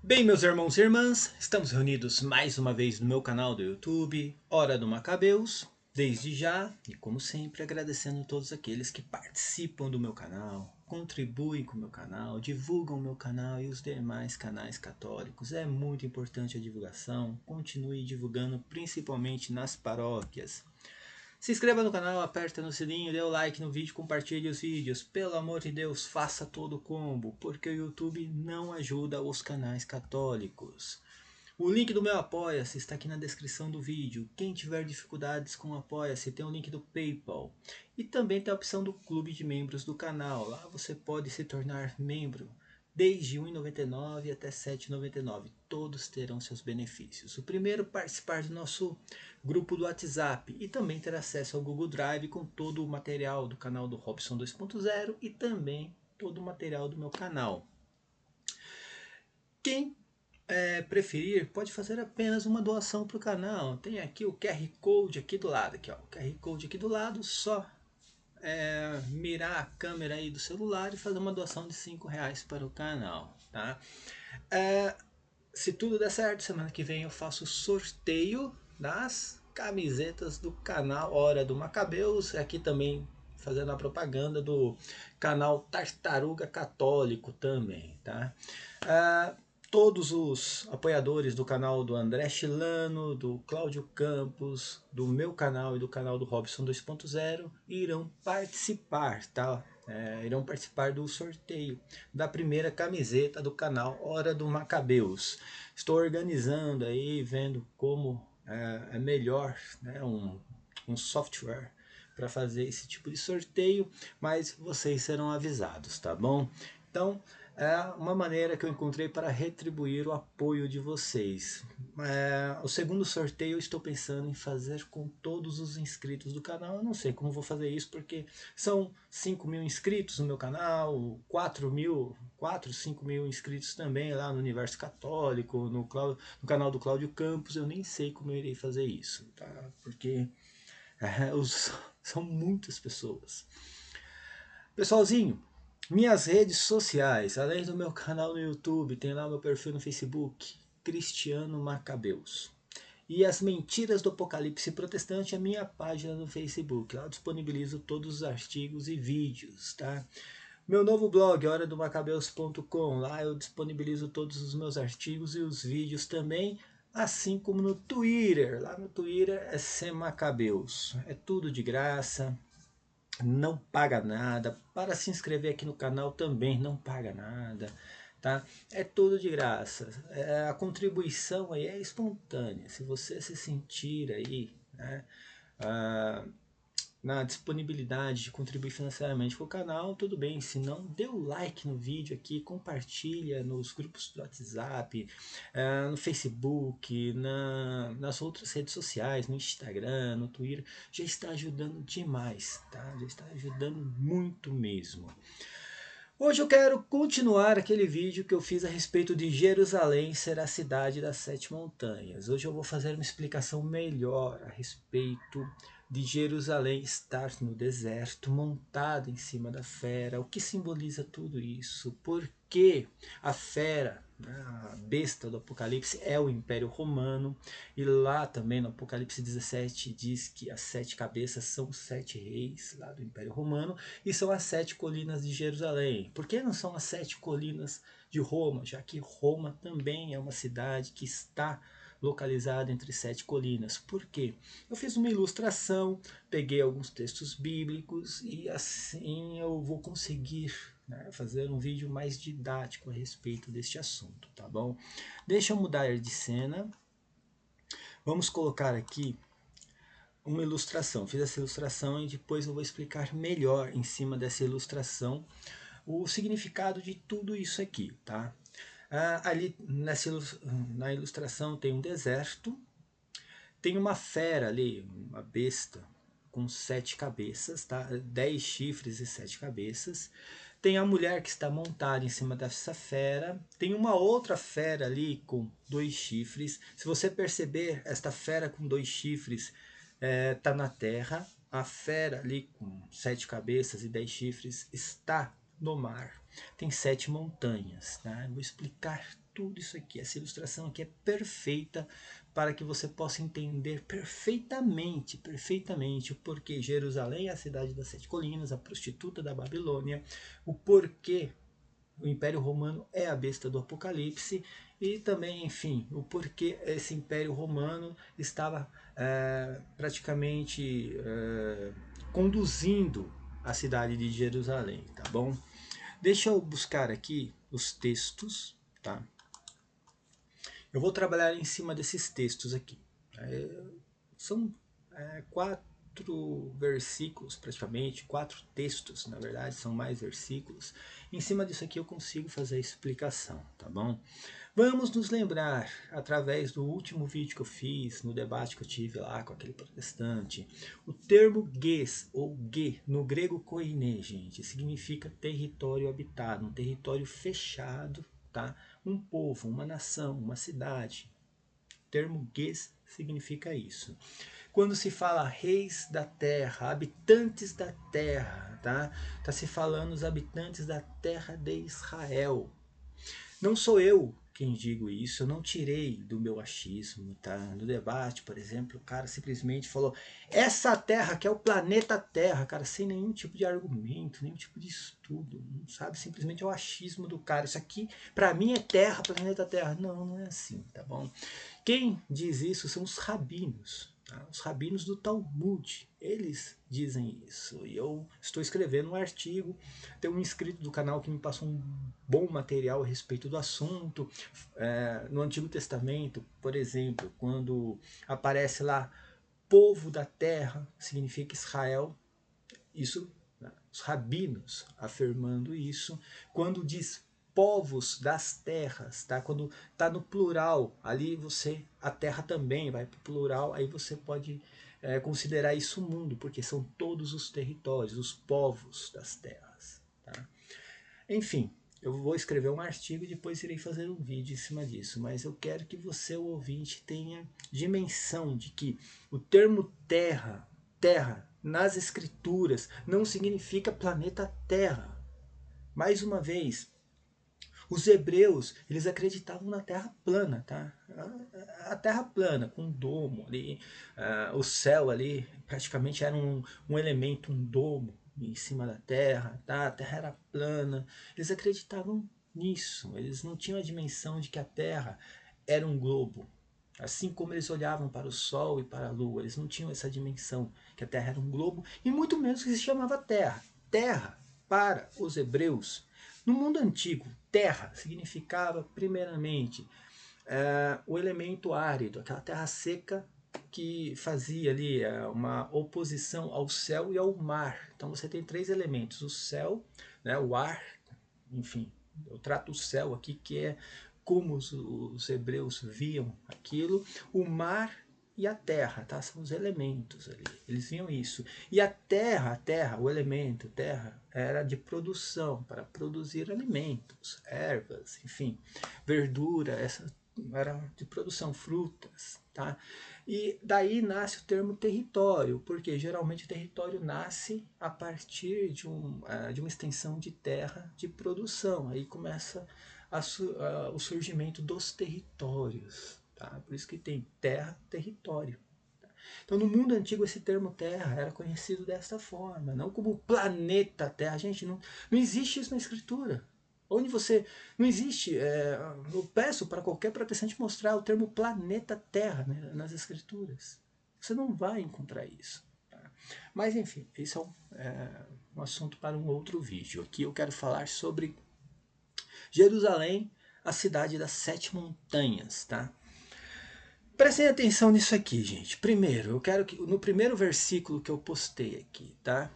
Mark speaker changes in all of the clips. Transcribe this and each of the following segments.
Speaker 1: Bem, meus irmãos e irmãs, estamos reunidos mais uma vez no meu canal do YouTube, Hora do Macabeus. Desde já, e como sempre, agradecendo a todos aqueles que participam do meu canal, contribuem com o meu canal, divulgam o meu canal e os demais canais católicos. É muito importante a divulgação, continue divulgando principalmente nas paróquias. Se inscreva no canal, aperta no sininho, dê o like no vídeo, compartilhe os vídeos. Pelo amor de Deus, faça todo o combo, porque o YouTube não ajuda os canais católicos. O link do meu Apoia-se está aqui na descrição do vídeo. Quem tiver dificuldades com o Apoia-se, tem o link do PayPal. E também tem a opção do clube de membros do canal. Lá você pode se tornar membro desde R$ 1,99 até R$ 7,99. Todos terão seus benefícios. O primeiro, participar do nosso grupo do WhatsApp e também ter acesso ao Google Drive com todo o material do canal do Robson 2.0 e também todo o material do meu canal. Quem preferir, pode fazer apenas uma doação para o canal. Tem aqui o QR Code aqui do lado, aqui, ó, o QR Code aqui do lado, só mirar a câmera aí do celular e fazer uma doação de R$ 5 para o canal, tá? Se tudo der certo, semana que vem eu faço o sorteio das camisetas do canal Hora do Macabeus, aqui também fazendo a propaganda do canal Tartaruga Católico também, tá? Todos os apoiadores do canal do André Chilano, do Cláudio Campos, do meu canal e do canal do Robson 2.0 irão participar, tá? Irão participar do sorteio da primeira camiseta do canal Hora do Macabeus. Estou organizando aí, vendo como é melhor, né, um software para fazer esse tipo de sorteio, mas vocês serão avisados, tá bom? Então, é uma maneira que eu encontrei para retribuir o apoio de vocês. O segundo sorteio eu estou pensando em fazer com todos os inscritos do canal. Eu não sei como vou fazer isso, porque são 5.000 inscritos no meu canal, 5 mil inscritos também lá no Universo Católico, no canal do Cláudio Campos. Eu nem sei como eu irei fazer isso, tá? Porque são muitas pessoas. Pessoalzinho, minhas redes sociais, além do meu canal no YouTube, tem lá o meu perfil no Facebook, Cristiano Macabeus. E as Mentiras do Apocalipse Protestante, a minha página no Facebook. Lá eu disponibilizo todos os artigos e vídeos, tá? Meu novo blog, horadomacabeus.com, lá eu disponibilizo todos os meus artigos e os vídeos também, assim como no Twitter. Lá no Twitter é Semacabeus. É tudo de graça, não paga nada. Para se inscrever aqui no canal também não paga nada, tá? É tudo de graça. A contribuição aí é espontânea. Se você se sentir aí, né, na disponibilidade de contribuir financeiramente com o canal, tudo bem. Se não, dê o like no vídeo aqui, compartilha nos grupos do WhatsApp, no Facebook, nas outras redes sociais, no Instagram, no Twitter. Já está ajudando demais, tá? Já está ajudando muito mesmo. Hoje eu quero continuar aquele vídeo que eu fiz a respeito de Jerusalém ser a cidade das 7 montanhas. Hoje eu vou fazer uma explicação melhor a respeito de Jerusalém estar no deserto, montada em cima da fera, o que simboliza tudo isso, por que a fera, a besta do Apocalipse, é o Império Romano, e lá também no Apocalipse 17 diz que as 7 cabeças são 7 reis lá do Império Romano, e são as 7 colinas de Jerusalém. Por que não são as 7 colinas de Roma, já que Roma também é uma cidade que está localizada entre 7 colinas? Por quê? Eu fiz uma ilustração, peguei alguns textos bíblicos e assim eu vou conseguir, né, fazer um vídeo mais didático a respeito deste assunto, tá bom? Deixa eu mudar de cena. Vamos colocar aqui uma ilustração. Fiz essa ilustração e depois eu vou explicar melhor em cima dessa ilustração o significado de tudo isso aqui, tá? Ali na ilustração tem um deserto, tem uma fera ali, uma besta com 7 cabeças, tá? 10 chifres e 7 cabeças. Tem a mulher que está montada em cima dessa fera. Tem uma outra fera ali com 2 chifres. Se você perceber, esta fera com 2 chifres está na terra. A fera ali com 7 cabeças e 10 chifres está no mar. Tem 7 montanhas, tá? Eu vou explicar tudo isso aqui. Essa ilustração aqui é perfeita para que você possa entender perfeitamente o porquê Jerusalém é a cidade das sete colinas, a prostituta da Babilônia, o porquê o Império Romano é a besta do Apocalipse e também, enfim, o porquê esse Império Romano estava praticamente conduzindo a cidade de Jerusalém, tá bom? Deixa eu buscar aqui os textos, tá? Eu vou trabalhar em cima desses textos aqui. São 4 versículos, praticamente, 4 textos, na verdade, são mais versículos. Em cima disso aqui eu consigo fazer a explicação, tá bom? Vamos nos lembrar, através do último vídeo que eu fiz, no debate que eu tive lá com aquele protestante, o termo ges, ou ge, no grego koine, gente, significa território habitado, um território fechado, tá? Um povo, uma nação, uma cidade. O termo ges significa isso. Quando se fala reis da terra, habitantes da terra, tá? Tá se falando os habitantes da terra de Israel. Não sou eu quem digo isso, eu não tirei do meu achismo, tá? No debate, por exemplo, o cara simplesmente falou: essa terra que é o planeta Terra, cara, sem nenhum tipo de argumento, nenhum tipo de estudo, sabe? Simplesmente é o achismo do cara. Isso aqui, pra mim, é Terra, planeta Terra. Não, não é assim, tá bom? Quem diz isso são os rabinos, tá? Os rabinos do Talmud. Eles dizem isso. E eu estou escrevendo um artigo. Tem um inscrito do canal que me passou um bom material a respeito do assunto. No Antigo Testamento, por exemplo, quando aparece lá povo da terra, significa Israel. Isso, né? Os rabinos afirmando isso. Quando diz povos das terras, tá? Quando está no plural, ali a terra também vai para o plural, aí você pode considerar isso mundo, porque são todos os territórios, os povos das terras, tá? Enfim, eu vou escrever um artigo e depois irei fazer um vídeo em cima disso, mas eu quero que você, o ouvinte, tenha dimensão de que o termo terra, nas escrituras, não significa planeta Terra. Mais uma vez, os hebreus, eles acreditavam na terra plana, tá? A terra plana, com um domo ali, o céu ali praticamente era um elemento, um domo em cima da terra, tá? A terra era plana. Eles acreditavam nisso, eles não tinham a dimensão de que a terra era um globo. Assim como eles olhavam para o sol e para a lua, eles não tinham essa dimensão que a terra era um globo, e muito menos que se chamava terra. Terra, para os hebreus, no mundo antigo, terra significava, primeiramente, o elemento árido, aquela terra seca que fazia ali uma oposição ao céu e ao mar. Então você tem 3 elementos: o céu, né, o ar, enfim, eu trato o céu aqui, que é como os hebreus viam aquilo, o mar e a terra, tá? São os elementos ali. Eles viam isso. E a terra, o elemento terra, era de produção, para produzir alimentos, ervas, enfim, verdura, essa era de produção, frutas, tá? E daí nasce o termo território, porque geralmente o território nasce a partir de uma extensão de terra de produção. Aí começa o surgimento dos territórios. Tá? Por isso que tem terra, território. Tá? Então, no mundo antigo, esse termo terra era conhecido dessa forma, não como planeta Terra. Gente, não existe isso na escritura. Onde você. Não existe. Eu peço para qualquer protestante mostrar o termo planeta Terra, né, nas escrituras. Você não vai encontrar isso. Tá? Mas, enfim, isso um assunto para um outro vídeo. Aqui eu quero falar sobre Jerusalém, a cidade das 7 montanhas, tá? Prestem atenção nisso aqui, gente. Primeiro, eu quero que no primeiro versículo que eu postei aqui, tá?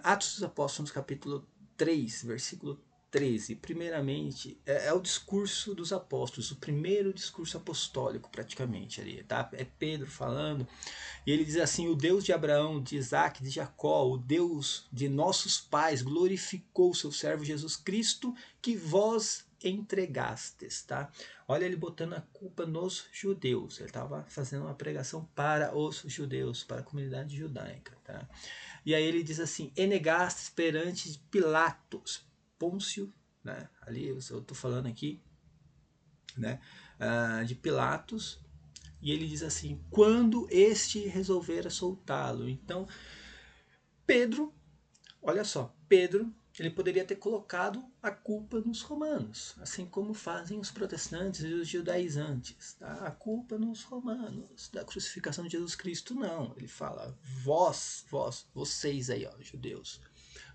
Speaker 1: Atos dos Apóstolos, capítulo 3, versículo 13. Primeiramente, é o discurso dos apóstolos, o primeiro discurso apostólico, praticamente, ali, tá? É Pedro falando, e ele diz assim: o Deus de Abraão, de Isaac, de Jacó, o Deus de nossos pais, glorificou o seu servo Jesus Cristo, que vós entregastes, tá? Olha ele botando a culpa nos judeus. Ele estava fazendo uma pregação para os judeus, para a comunidade judaica, tá? E aí ele diz assim: e negastes perante Pilatos, Pôncio, né? Ali eu estou falando aqui né, de Pilatos, e ele diz assim, quando este resolvera soltá-lo. Então, Pedro, olha só, Pedro, ele poderia ter colocado a culpa nos romanos, assim como fazem os protestantes e os judaizantes. Tá? A culpa nos romanos, da crucificação de Jesus Cristo, não. Ele fala, vocês aí, ó, judeus,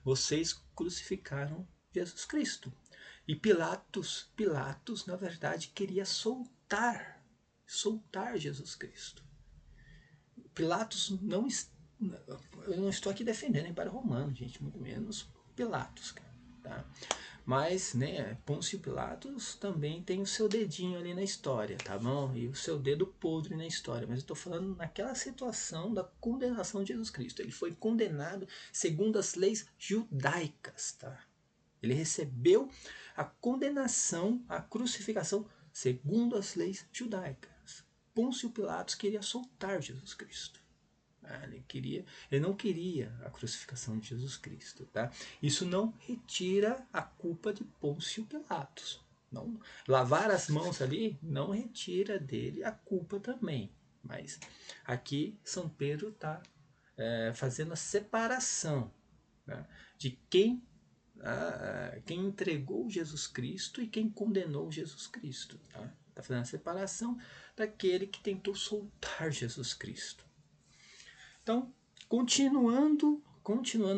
Speaker 1: vocês crucificaram Jesus Cristo. E Pilatos, na verdade, queria soltar Jesus Cristo. Pilatos não. Eu não estou aqui defendendo o Império Romano, gente, muito menos Pilatos, tá? Mas, né, Pôncio Pilatos também tem o seu dedinho ali na história, tá bom? E o seu dedo podre na história. Mas eu estou falando naquela situação da condenação de Jesus Cristo. Ele foi condenado segundo as leis judaicas, tá? Ele recebeu a condenação, a crucificação, segundo as leis judaicas. Pôncio Pilatos queria soltar Jesus Cristo. Ele não queria a crucificação de Jesus Cristo. Tá? Isso não retira a culpa de Pôncio Pilatos. Não, lavar as mãos ali não retira dele a culpa também. Mas aqui São Pedro está fazendo a separação, né, de quem entregou Jesus Cristo e quem condenou Jesus Cristo. Tá fazendo a separação daquele que tentou soltar Jesus Cristo. Então, continuando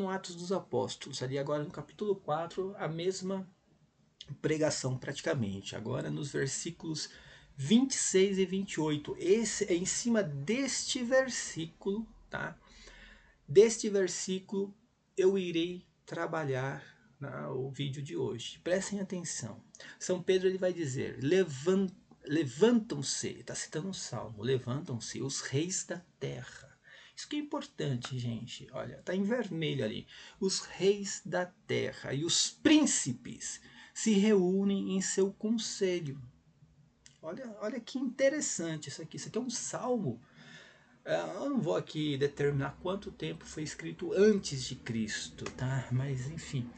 Speaker 1: Atos dos Apóstolos, ali agora no capítulo 4, a mesma pregação praticamente. Agora nos versículos 26 e 28. Esse é em cima deste versículo, tá? Deste versículo eu irei trabalhar o vídeo de hoje. Prestem atenção. São Pedro ele vai dizer: levantam-se, está citando um salmo, levantam-se os reis da terra. Isso que é importante, gente. Olha, está em vermelho ali. Os reis da terra e os príncipes se reúnem em seu conselho. Olha que interessante isso aqui. Isso aqui é um salmo. Eu não vou aqui determinar quanto tempo foi escrito antes de Cristo, tá? Mas enfim,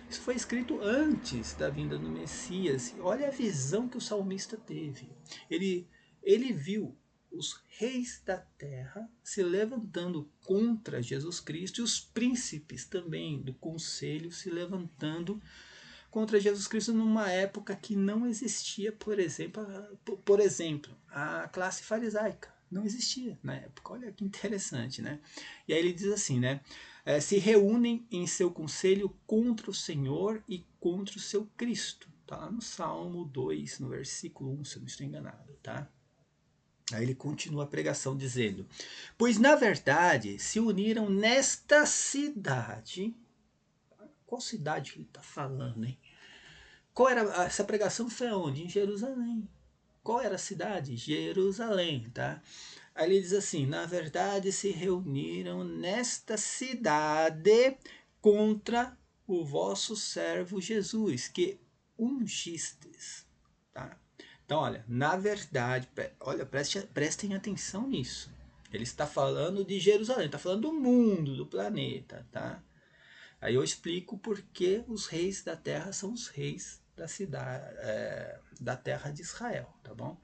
Speaker 1: isso foi escrito antes da vinda do Messias. Olha a visão que o salmista teve. Ele viu os reis da terra se levantando contra Jesus Cristo e os príncipes também do conselho se levantando contra Jesus Cristo numa época que não existia, por exemplo, a classe farisaica. Não existia na época. Olha que interessante, né? E aí ele diz assim, né? Se reúnem em seu conselho contra o Senhor e contra o seu Cristo. Tá lá no Salmo 2, no versículo 1, se eu não estou enganado, tá? Aí ele continua a pregação dizendo: pois na verdade se uniram nesta cidade. Qual cidade que ele está falando, hein? Qual era essa pregação? Foi onde? Em Jerusalém. Qual era a cidade? Jerusalém, tá? Aí ele diz assim: na verdade se reuniram nesta cidade contra o vosso servo Jesus, que ungistes, tá? Então, olha, na verdade, olha, prestem atenção nisso. Ele está falando de Jerusalém, está falando do mundo, do planeta, tá? Aí eu explico por que os reis da terra são os reis da cidade, da terra de Israel, tá bom?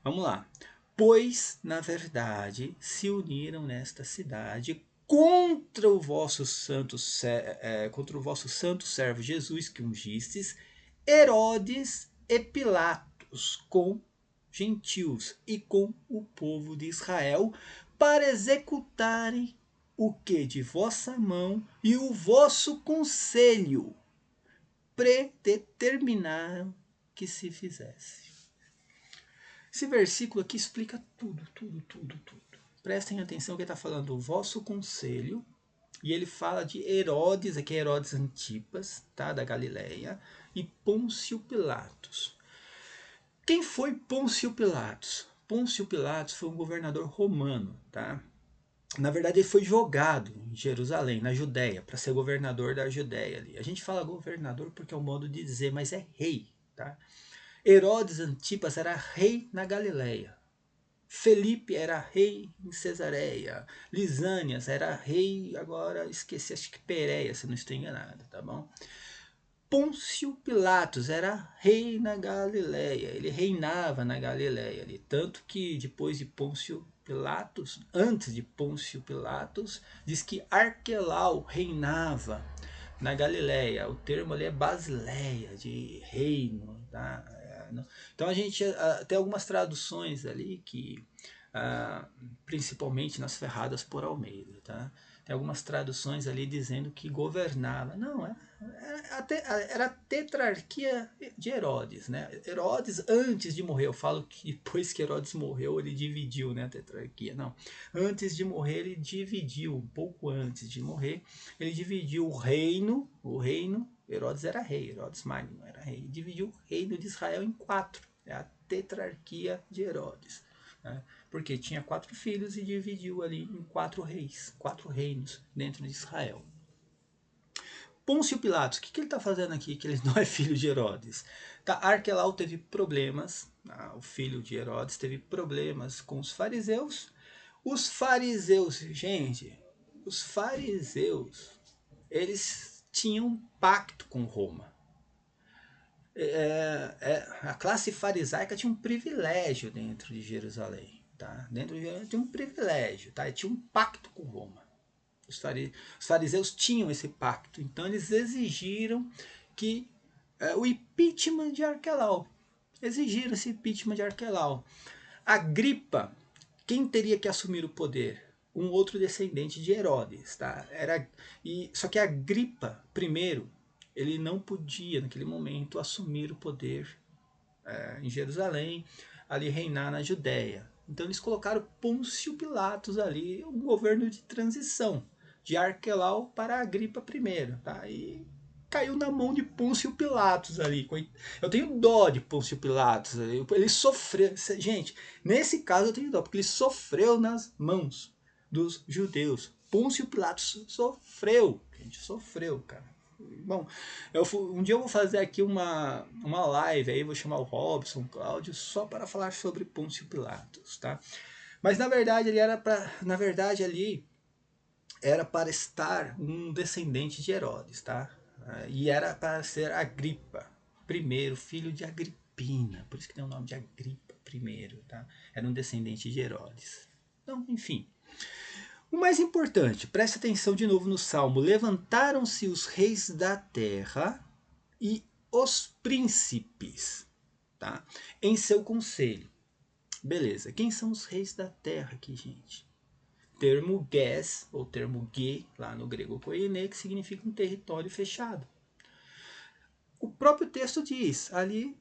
Speaker 1: Vamos lá. Pois, na verdade, se uniram nesta cidade contra o vosso santo servo Jesus, que ungistes, Herodes e Pilatos, com gentios e com o povo de Israel, para executarem o que de vossa mão e o vosso conselho predeterminaram que se fizesse. Esse versículo aqui explica tudo. Prestem atenção que ele está falando o vosso conselho, e ele fala de Herodes, aqui é Herodes Antipas, tá, da Galileia, e Pôncio Pilatos. Quem foi Pôncio Pilatos? Pôncio Pilatos foi um governador romano, tá? Na verdade, ele foi jogado em Jerusalém, na Judéia, para ser governador da Judéia ali. A gente fala governador porque é o modo de dizer, mas é rei, tá? Herodes Antipas era rei na Galileia. Felipe era rei em Cesareia. Lisânias era rei, agora esqueci, acho que Pérea, se não estou enganado, tá bom? Pôncio Pilatos era rei na Galileia, ele reinava na Galileia ali, tanto que depois de Pôncio Pilatos, antes de Pôncio Pilatos, diz que Arquelau reinava na Galileia. O termo ali é Basileia, de reino, tá? Então a gente tem algumas traduções ali que, principalmente nas Ferradas por Almeida, tá? Tem algumas traduções ali dizendo que governava. Não, era a tetrarquia de Herodes, né? Herodes, antes de morrer, eu falo que depois que Herodes morreu, ele dividiu, né, a tetrarquia. Não, antes de morrer, ele dividiu, um pouco antes de morrer, ele dividiu o reino, Herodes era rei, Herodes Magno era rei, dividiu o reino de Israel em 4, é a tetrarquia de Herodes, né? Porque tinha 4 filhos e dividiu ali em 4 reis, 4 reinos dentro de Israel. Pôncio Pilatos, o que ele está fazendo aqui que ele não é filho de Herodes? Tá, Arquelau teve problemas, o filho de Herodes teve problemas com os fariseus. Os fariseus, gente, os fariseus, eles tinham um pacto com Roma. A classe farisaica tinha um privilégio dentro de Jerusalém. Tá? Dentro de Jerusalém tinha um privilégio, tá? Tinha um pacto com Roma. Os fariseus tinham esse pacto, então eles exigiram que o impeachment de Arquelau. Exigiram esse impeachment de Arquelau. Agripa, quem teria que assumir o poder? Um outro descendente de Herodes. Tá? Só que Agripa, primeiro, ele não podia, naquele momento, assumir o poder em Jerusalém, ali reinar na Judéia. Então eles colocaram Pôncio Pilatos ali, um governo de transição, de Arquelau para Agripa I. Tá? E caiu na mão de Pôncio Pilatos ali. Eu tenho dó de Pôncio Pilatos. Ele sofreu. Gente, nesse caso eu tenho dó, porque ele sofreu nas mãos dos judeus. Pôncio Pilatos sofreu. A gente sofreu, cara. Bom, um dia eu vou fazer aqui uma live aí, vou chamar o Robson, o Cláudio, só para falar sobre Pôncio Pilatos, tá? Mas na verdade ali era para estar um descendente de Herodes, tá? E era para ser Agripa, primeiro filho de Agripina, por isso que tem o nome de Agripa primeiro, tá? Era um descendente de Herodes. Então, enfim. O mais importante, preste atenção de novo no Salmo. Levantaram-se os reis da terra e os príncipes, tá? Em seu conselho. Beleza, quem são os reis da terra aqui, gente? Termo ges, ou termo ge, lá no grego koine, que significa um território fechado. O próprio texto diz, ali,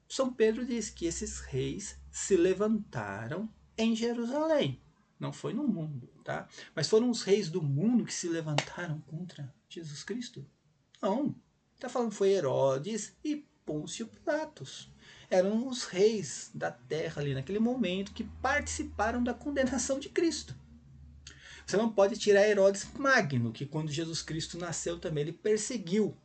Speaker 1: São Pedro diz que esses reis se levantaram em Jerusalém. Não foi no mundo, tá? Mas foram os reis do mundo que se levantaram contra Jesus Cristo? Não. Está falando que foi Herodes e Pôncio Pilatos. Eram os reis da terra ali naquele momento que participaram da condenação de Cristo. Você não pode tirar Herodes Magno, que quando Jesus Cristo nasceu também ele perseguiu.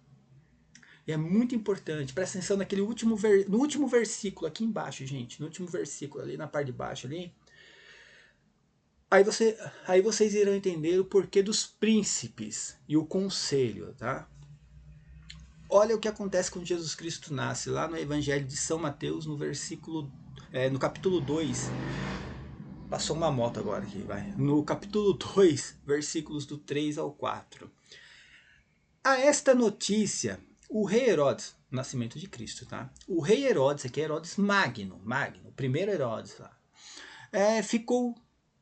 Speaker 1: E é muito importante, presta atenção naquele no último versículo aqui embaixo, gente, no último versículo ali na parte de baixo ali. Aí vocês irão entender o porquê dos príncipes e o conselho, tá? Olha o que acontece quando Jesus Cristo nasce, lá no Evangelho de São Mateus, no capítulo 2. Passou uma moto agora aqui, vai. No capítulo 2, versículos do 3 ao 4. A esta notícia, o rei Herodes, nascimento de Cristo, tá? O rei Herodes, aqui é Herodes Magno, o primeiro Herodes lá, ficou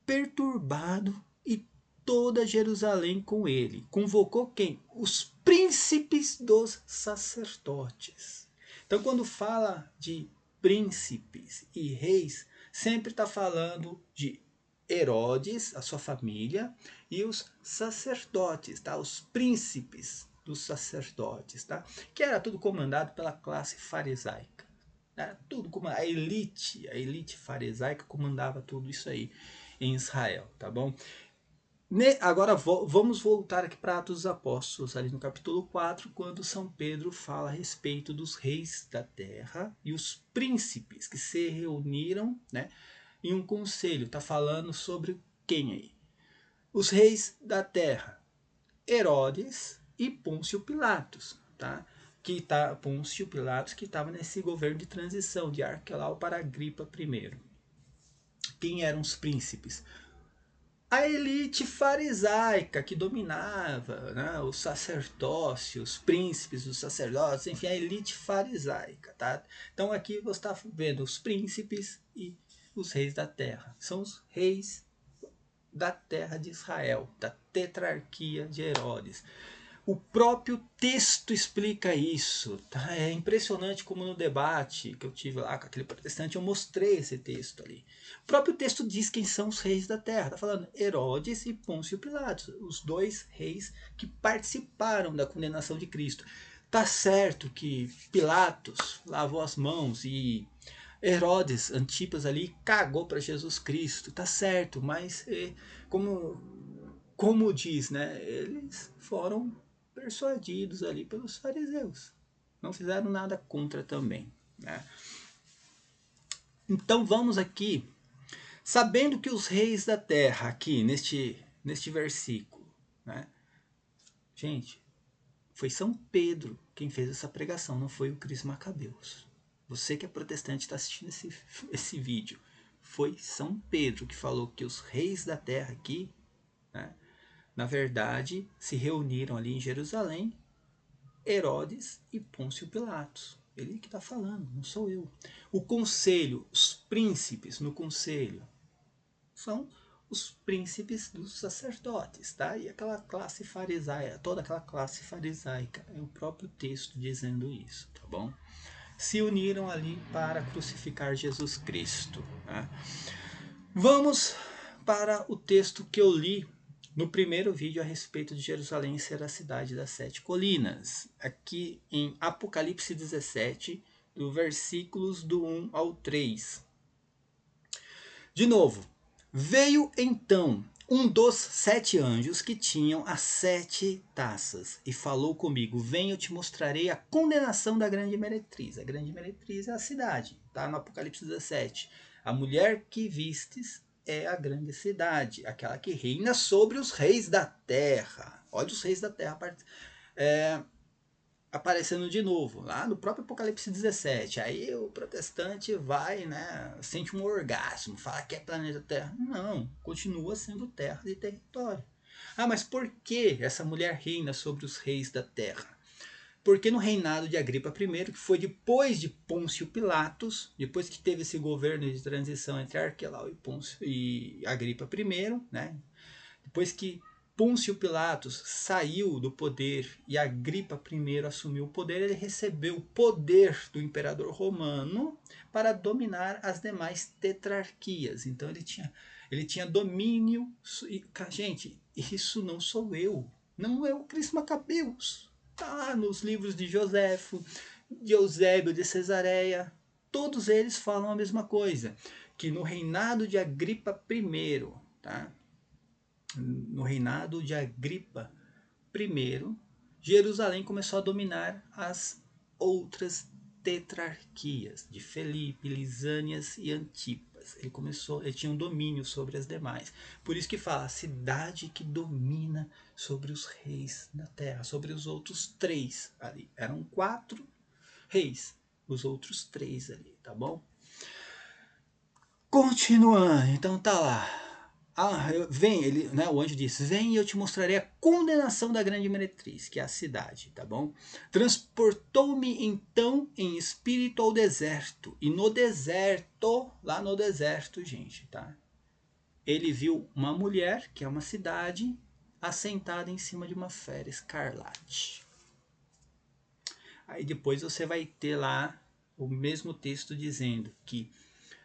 Speaker 1: perturbado e toda Jerusalém com ele. Convocou quem? Os príncipes dos sacerdotes. Então, quando fala de príncipes e reis, sempre está falando de Herodes, a sua família, e os sacerdotes, tá? Os príncipes dos sacerdotes, tá? Que era tudo comandado pela classe farisaica. Era tudo a elite farisaica comandava tudo isso aí em Israel, tá bom? Agora vamos voltar aqui para Atos dos Apóstolos, ali no capítulo 4, quando São Pedro fala a respeito dos reis da terra e os príncipes que se reuniram, né, em um conselho. Está falando sobre quem aí? Os reis da terra, Herodes e Pôncio Pilatos. Tá? que tá Pôncio Pilatos, que estava nesse governo de transição de Arquelau para Agripa I. Quem eram os príncipes? A elite farisaica que dominava, né, o sacerdócio, os príncipes dos sacerdotes, enfim, a elite farisaica, tá? Então aqui você está vendo os príncipes e os reis da terra. São os reis da terra de Israel, da tetrarquia de Herodes. O próprio texto explica isso, tá? É impressionante como no debate que eu tive lá com aquele protestante eu mostrei esse texto ali. O próprio texto diz quem são os reis da terra. Está falando Herodes e Pôncio Pilatos, os dois reis que participaram da condenação de Cristo. Tá certo que Pilatos lavou as mãos e Herodes, Antipas ali, cagou para Jesus Cristo, tá certo, mas como diz, né, eles foram persuadidos ali pelos fariseus. Não fizeram nada contra também, né? Então vamos aqui, sabendo que os reis da terra, aqui neste versículo, né? Gente, foi São Pedro quem fez essa pregação, não foi o Cris Macabeus. Você que é protestante está assistindo esse vídeo. Foi São Pedro que falou que os reis da terra aqui, né, na verdade, se reuniram ali em Jerusalém, Herodes e Pôncio Pilatos. Ele que está falando, não sou eu. O conselho, os príncipes no conselho, são os príncipes dos sacerdotes, tá? E aquela classe farisaica, toda aquela classe farisaica, é o próprio texto dizendo isso, tá bom? Se uniram ali para crucificar Jesus Cristo, né? Vamos para o texto que eu li no primeiro vídeo a respeito de Jerusalém ser a cidade das 7 colinas, aqui em Apocalipse 17, do versículos do 1 ao 3. De novo, veio então um dos 7 anjos que tinham as 7 taças e falou comigo: vem, eu te mostrarei a condenação da grande meretriz. A grande meretriz é a cidade, tá no Apocalipse 17. A mulher que vistes é a grande cidade, aquela que reina sobre os reis da terra. Olha os reis da terra aparecendo de novo, lá no próprio Apocalipse 17. Aí o protestante vai, né, sente um orgasmo, fala que é planeta Terra. Não, continua sendo terra de território. Ah, mas por que essa mulher reina sobre os reis da terra? Porque no reinado de Agripa I, que foi depois de Pôncio Pilatos, depois que teve esse governo de transição entre Arquelau e Agripa I, né? Depois que Pôncio Pilatos saiu do poder e Agripa I assumiu o poder, ele recebeu o poder do imperador romano para dominar as demais tetrarquias. Então ele tinha domínio. Gente, isso não sou eu. Não é o Cris Macabeus. Tá nos livros de Joséfo, de Eusébio de Cesareia. Todos eles falam a mesma coisa. Que no reinado de Agripa I, tá? No reinado de Agripa I, Jerusalém começou a dominar as outras tetrarquias de Felipe, Lisânias e Antipas. Ele tinha um domínio sobre as demais. Por isso que fala, a cidade que domina sobre os reis da terra, sobre os outros 3 ali. Eram 4 reis, os outros 3 ali, tá bom? Continuando, então tá lá. Vem, né, o anjo disse: vem e eu te mostrarei a condenação da grande meretriz, que é a cidade, tá bom? Transportou-me então em espírito ao deserto, e no deserto, lá no deserto, gente, tá? Ele viu uma mulher, que é uma cidade, assentada em cima de uma fera escarlate. Aí depois você vai ter lá o mesmo texto dizendo que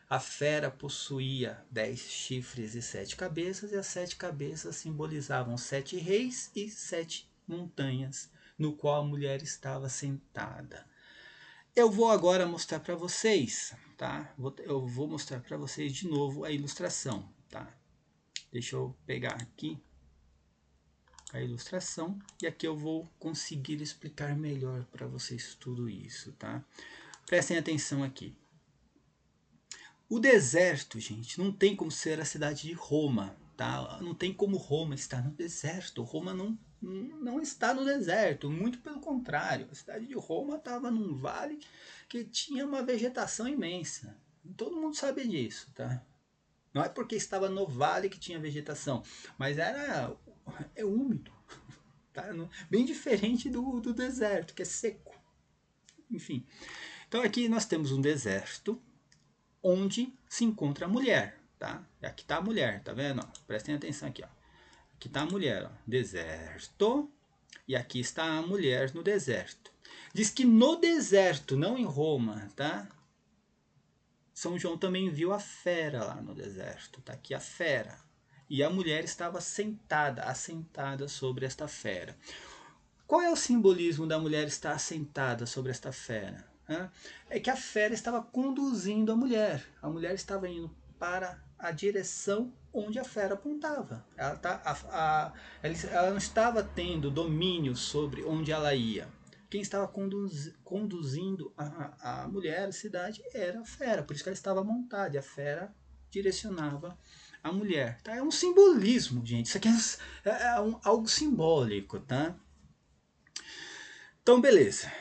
Speaker 1: a fera possuía 10 chifres e 7 cabeças, e as 7 cabeças simbolizavam 7 reis e 7 montanhas, no qual a mulher estava sentada. Eu vou agora mostrar para vocês, tá? Eu vou mostrar para vocês de novo a ilustração, tá? Deixa eu pegar aqui a ilustração e aqui eu vou conseguir explicar melhor para vocês tudo isso, tá? Prestem atenção aqui. O deserto, gente, não tem como ser a cidade de Roma, tá? Não tem como Roma estar no deserto. Roma não não está no deserto, muito pelo contrário. A cidade de Roma estava num vale que tinha uma vegetação imensa. Todo mundo sabe disso, tá? Não é porque estava no vale que tinha vegetação, mas é úmido, tá? Bem diferente do deserto, que é seco. Enfim, então aqui nós temos um deserto onde se encontra a mulher, tá? Aqui está a mulher, tá vendo? Prestem atenção aqui, ó. Aqui está a mulher, ó. Deserto. E aqui está a mulher no deserto. Diz que no deserto, não em Roma, tá? São João também viu a fera lá no deserto. Tá aqui a fera. E a mulher estava sentada, assentada sobre esta fera. Qual é o simbolismo da mulher estar assentada sobre esta fera? É que a fera estava conduzindo a mulher. A mulher estava indo para a direção onde a fera apontava. Ela não estava tendo domínio sobre onde ela ia. Quem estava conduzindo a mulher, a cidade, era a fera. Por isso que ela estava montada. E a fera direcionava a mulher. Tá? É um simbolismo, gente. Isso aqui algo simbólico, tá? Então, beleza.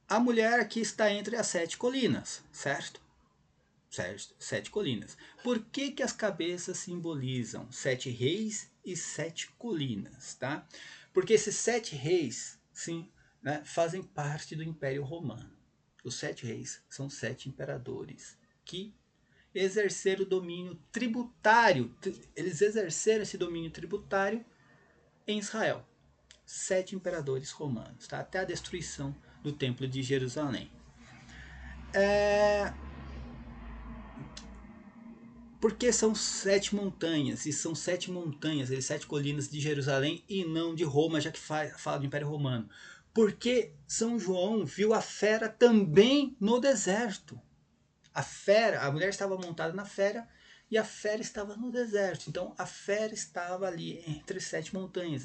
Speaker 1: A mulher aqui está entre as 7 colinas, certo? Certo, 7 colinas. Por que, que as cabeças simbolizam 7 reis e 7 colinas, tá? Porque esses 7 reis, sim, né, fazem parte do Império Romano. Os 7 reis são 7 imperadores que exerceram o domínio tributário. Eles exerceram esse domínio tributário em Israel. 7 imperadores romanos, tá? Até a destruição do Templo de Jerusalém. Porque são 7 montanhas, e são 7 montanhas, 7 colinas de Jerusalém e não de Roma, já que fala do Império Romano. Porque São João viu a fera também no deserto. A mulher estava montada na fera e a fera estava no deserto. Então a fera estava ali entre 7 montanhas,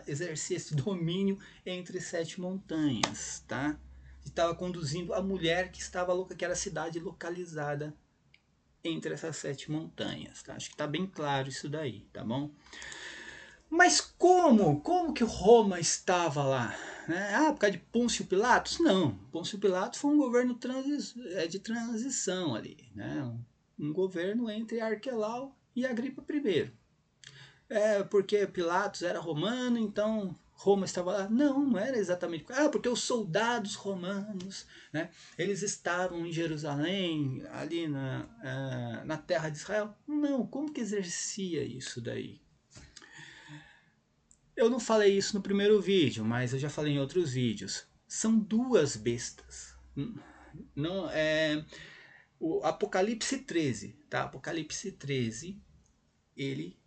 Speaker 1: exercia esse domínio entre 7 montanhas, tá? Estava conduzindo a mulher que estava que era a cidade localizada entre essas 7 montanhas, tá? Acho que está bem claro isso daí, tá bom? Mas como? Como que Roma estava lá? Por causa de Pôncio Pilatos? Não, Pôncio Pilatos foi um governo de transição ali, né? Um governo entre Arquelau e Agripa I. Porque Pilatos era romano, então Roma estava lá. Não, não era exatamente. Porque os soldados romanos, né, eles estavam em Jerusalém, ali na terra de Israel. Não, como que exercia isso daí? Eu não falei isso no primeiro vídeo, mas eu já falei em outros vídeos. São duas bestas. Não é o Apocalipse 13, tá? Apocalipse 13, ele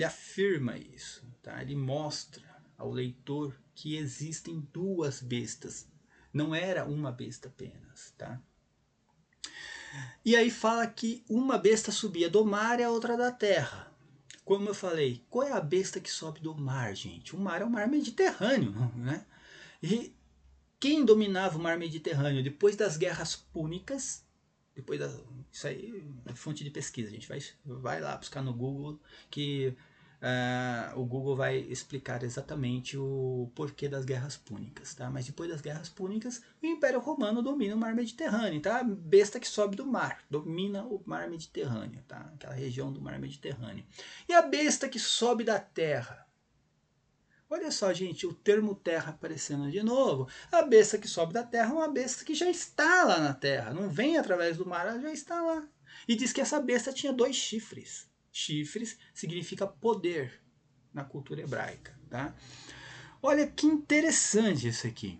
Speaker 1: afirma isso, tá? Ele mostra ao leitor que existem duas bestas. Não era uma besta apenas, tá? E aí fala que uma besta subia do mar e a outra da terra. Como eu falei, qual é a besta que sobe do mar, gente? O mar é o mar Mediterrâneo, né? E quem dominava o mar Mediterrâneo depois das guerras púnicas, isso aí é fonte de pesquisa, a gente vai lá buscar no Google que o Google vai explicar exatamente o porquê das guerras púnicas, tá? Mas depois das guerras púnicas, o Império Romano domina o mar Mediterrâneo, tá? Besta que sobe do mar, domina o mar Mediterrâneo, tá? Aquela região do mar Mediterrâneo. E a besta que sobe da terra? Olha só, gente, o termo terra aparecendo de novo. A besta que sobe da terra é uma besta que já está lá na terra. Não vem através do mar, ela já está lá. E diz que essa besta tinha 2 chifres. Chifres significa poder na cultura hebraica, tá? Olha que interessante isso aqui.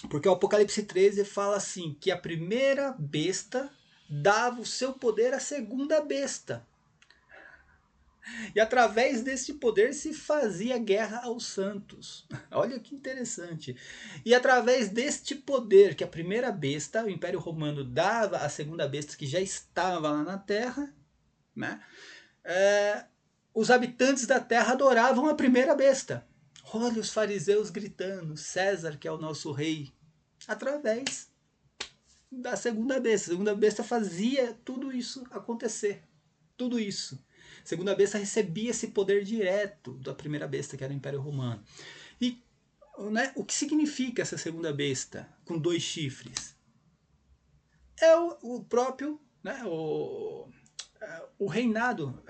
Speaker 1: Porque o Apocalipse 13 fala assim, que a primeira besta dava o seu poder à segunda besta. E através desse poder se fazia guerra aos santos. Olha que interessante. E através deste poder que a primeira besta, o Império Romano, dava à segunda besta que já estava lá na terra, né? Os habitantes da terra adoravam a primeira besta. Olha os fariseus gritando, César que é o nosso rei. Através da segunda besta. A segunda besta fazia tudo isso acontecer. Tudo isso. A segunda besta recebia esse poder direto da primeira besta, que era o Império Romano. E né, o que significa essa segunda besta com 2 chifres? É o próprio, né, o reinado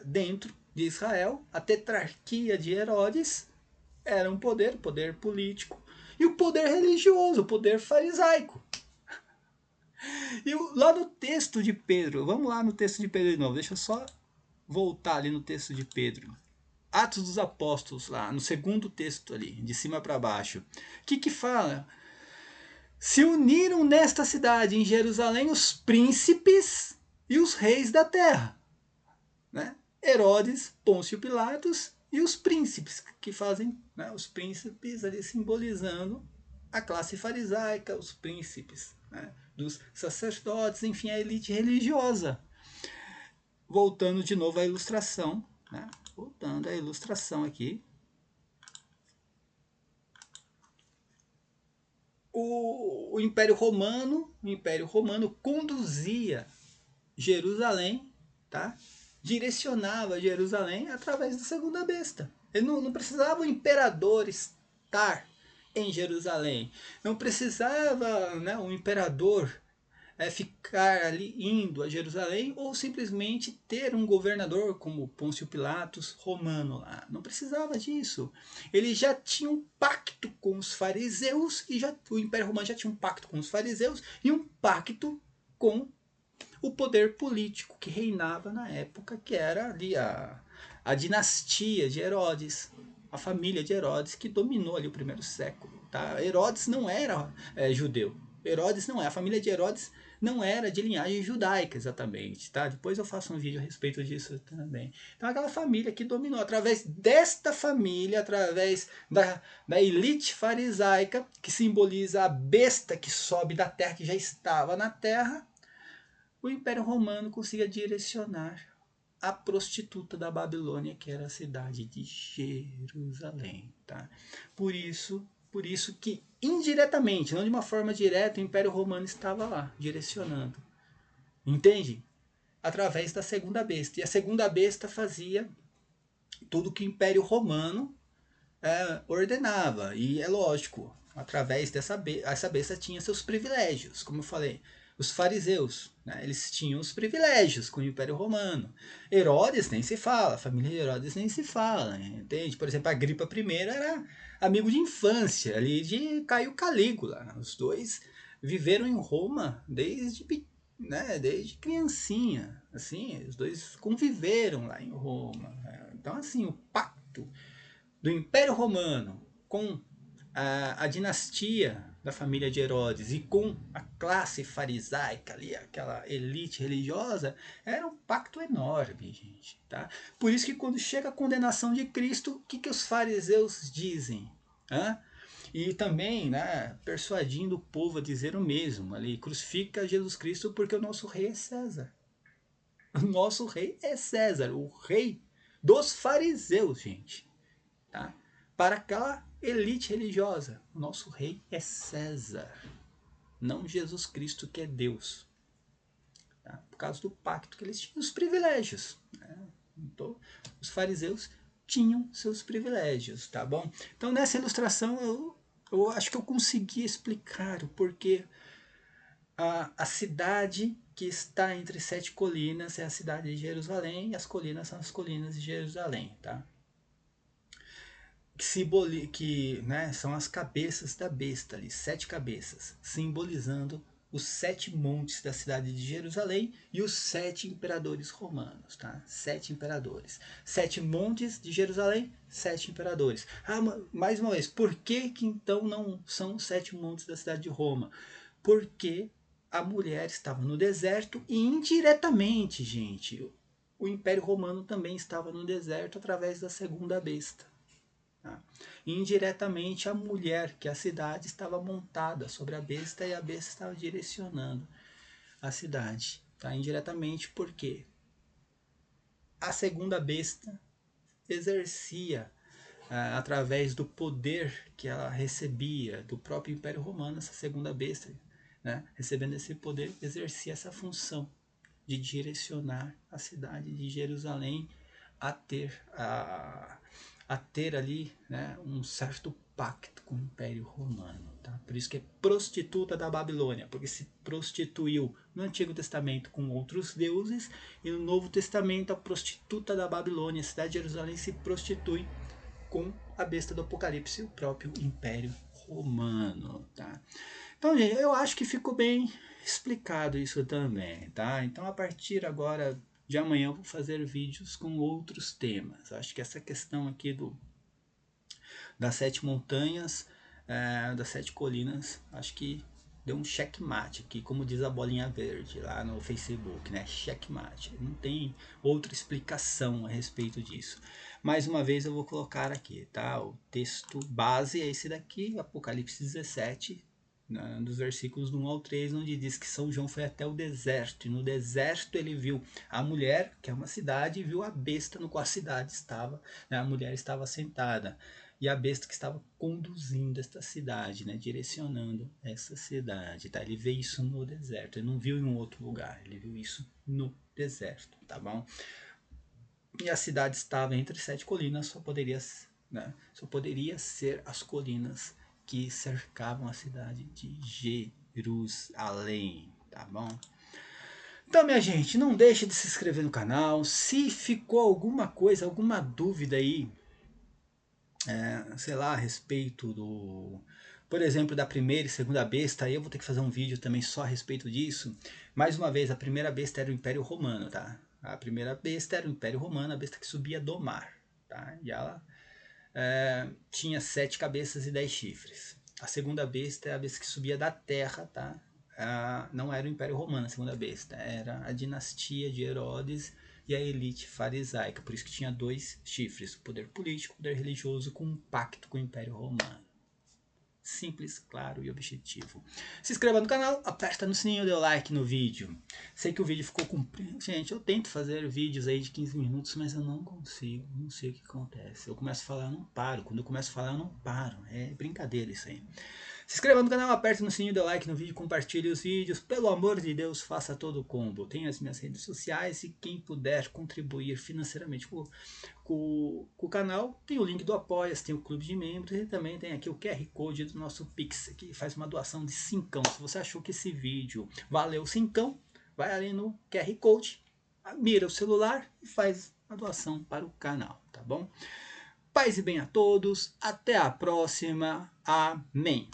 Speaker 1: dentro de Israel, a tetrarquia de Herodes era um poder político, e o poder religioso, o poder farisaico. E lá no texto de Pedro, vamos lá no texto de Pedro de novo, deixa eu só voltar ali no texto de Pedro. Atos dos Apóstolos, lá no segundo texto ali, de cima para baixo. O que fala? Se uniram nesta cidade, em Jerusalém, os príncipes e os reis da terra. Né? Herodes, Pôncio Pilatos e os príncipes, que fazem, né, os príncipes ali simbolizando a classe farisaica, os príncipes, né, dos sacerdotes, enfim, a elite religiosa. Voltando de novo à ilustração, né? Voltando à ilustração aqui. O Império Romano conduzia Jerusalém, tá? Direcionava Jerusalém através da segunda besta. Ele não precisava o imperador estar em Jerusalém. Não precisava, né, o imperador ficar ali indo a Jerusalém, ou simplesmente ter um governador como Pôncio Pilatos romano lá. Não precisava disso. Ele já tinha um pacto com os fariseus, e o Império Romano já tinha um pacto com os fariseus e um pacto com o poder político que reinava na época, que era ali a dinastia de Herodes, a família de Herodes, que dominou ali o primeiro século. Tá? Herodes não era judeu. Herodes não é. A família de Herodes não era de linhagem judaica exatamente. Tá? Depois eu faço um vídeo a respeito disso também. Então aquela família que dominou, através desta família, através da elite farisaica, que simboliza a besta que sobe da terra, que já estava na terra, o Império Romano conseguia direcionar a prostituta da Babilônia, que era a cidade de Jerusalém. Tá? Por isso que indiretamente, não de uma forma direta, o Império Romano estava lá, direcionando. Entende? Através da segunda besta. E a segunda besta fazia tudo que o Império Romano ordenava. E é lógico, através essa besta tinha seus privilégios, como eu falei. Os fariseus, né, eles tinham os privilégios com o Império Romano. Herodes nem se fala, a família de Herodes nem se fala, entende? Por exemplo, Agripa I era amigo de infância ali de Caio Calígula. Os dois viveram em Roma desde criancinha, assim, os dois conviveram lá em Roma. Então, assim, o pacto do Império Romano com a dinastia da família de Herodes e com a classe farisaica ali, aquela elite religiosa, era um pacto enorme, gente. Tá? Por isso que quando chega a condenação de Cristo, o que os fariseus dizem? Hã? E também, né, persuadindo o povo a dizer o mesmo, ali, crucifica Jesus Cristo porque o nosso rei é César. O nosso rei é César, o rei dos fariseus, gente. Tá? Para aquela elite religiosa, o nosso rei é César, não Jesus Cristo, que é Deus. Tá? Por causa do pacto que eles tinham, os privilégios. Né? Então, os fariseus tinham seus privilégios, tá bom? Então, nessa ilustração, eu acho que eu consegui explicar o porquê a cidade que está entre 7 colinas é a cidade de Jerusalém, e as colinas são as colinas de Jerusalém, tá? Que né, são as cabeças da besta ali, 7 cabeças, simbolizando os 7 montes da cidade de Jerusalém e os 7 imperadores romanos, tá? 7 imperadores. 7 montes de Jerusalém, 7 imperadores. Mais uma vez, por que então não são 7 montes da cidade de Roma? Porque a mulher estava no deserto e indiretamente, gente, o Império Romano também estava no deserto através da segunda besta. Tá? Indiretamente, a mulher, que a cidade estava montada sobre a besta, e a besta estava direcionando a cidade. Tá? Indiretamente, porque a segunda besta exercia, através do poder que ela recebia do próprio Império Romano, essa segunda besta, né? Recebendo esse poder, exercia essa função de direcionar a cidade de Jerusalém a ter ali, né, um certo pacto com o Império Romano. Tá? Por isso que é prostituta da Babilônia, porque se prostituiu no Antigo Testamento com outros deuses, e no Novo Testamento a prostituta da Babilônia, a cidade de Jerusalém, se prostitui com a besta do Apocalipse, o próprio Império Romano. Tá? Então, gente, eu acho que ficou bem explicado isso também, tá? Então, a partir agora de amanhã eu vou fazer vídeos com outros temas. Acho que essa questão aqui das 7 montanhas, das 7 colinas, acho que deu um checkmate aqui, como diz a bolinha verde lá no Facebook, né? Checkmate. Não tem outra explicação a respeito disso. Mais uma vez eu vou colocar aqui, tá? O texto base é esse daqui, Apocalipse 17, dos versículos do 1 ao 3, onde diz que São João foi até o deserto, e no deserto ele viu a mulher, que é uma cidade, e viu a besta no qual a cidade estava, né? A mulher estava sentada, e a besta que estava conduzindo esta cidade, né? Direcionando essa cidade, tá? Ele vê isso no deserto, ele não viu em um outro lugar, ele viu isso no deserto, tá bom? E a cidade estava entre 7 colinas, só poderia ser as colinas que cercavam a cidade de Jerusalém, tá bom? Então, minha gente, não deixe de se inscrever no canal. Se ficou alguma coisa, alguma dúvida aí, sei lá, a respeito por exemplo, da primeira e segunda besta, aí eu vou ter que fazer um vídeo também só a respeito disso. Mais uma vez, a primeira besta era o Império Romano, tá? A primeira besta era o Império Romano, a besta que subia do mar, tá? E ela tinha 7 cabeças e 10 chifres. A segunda besta é a besta que subia da terra, tá? Não era o Império Romano a segunda besta, era a dinastia de Herodes e a elite farisaica, por isso que tinha 2 chifres, o poder político, o poder religioso, com um pacto com o Império Romano. Simples, claro e objetivo. Se inscreva no canal, aperta no sininho, dê o like no vídeo. Sei que o vídeo ficou comprido. Gente, eu tento fazer vídeos aí de 15 minutos, mas eu não consigo. Não sei o que acontece. Eu começo a falar, eu não paro. Quando eu começo a falar, eu não paro. É brincadeira isso aí. Se inscreva no canal, aperte no sininho, dê like no vídeo, compartilhe os vídeos. Pelo amor de Deus, faça todo o combo. Tem as minhas redes sociais e quem puder contribuir financeiramente com o canal, tem o link do Apoia-se, tem o clube de membros e também tem aqui o QR Code do nosso Pix, que faz uma doação de 5. Se você achou que esse vídeo valeu 5, vai ali no QR Code, mira o celular e faz a doação para o canal, tá bom? Paz e bem a todos, até a próxima, amém.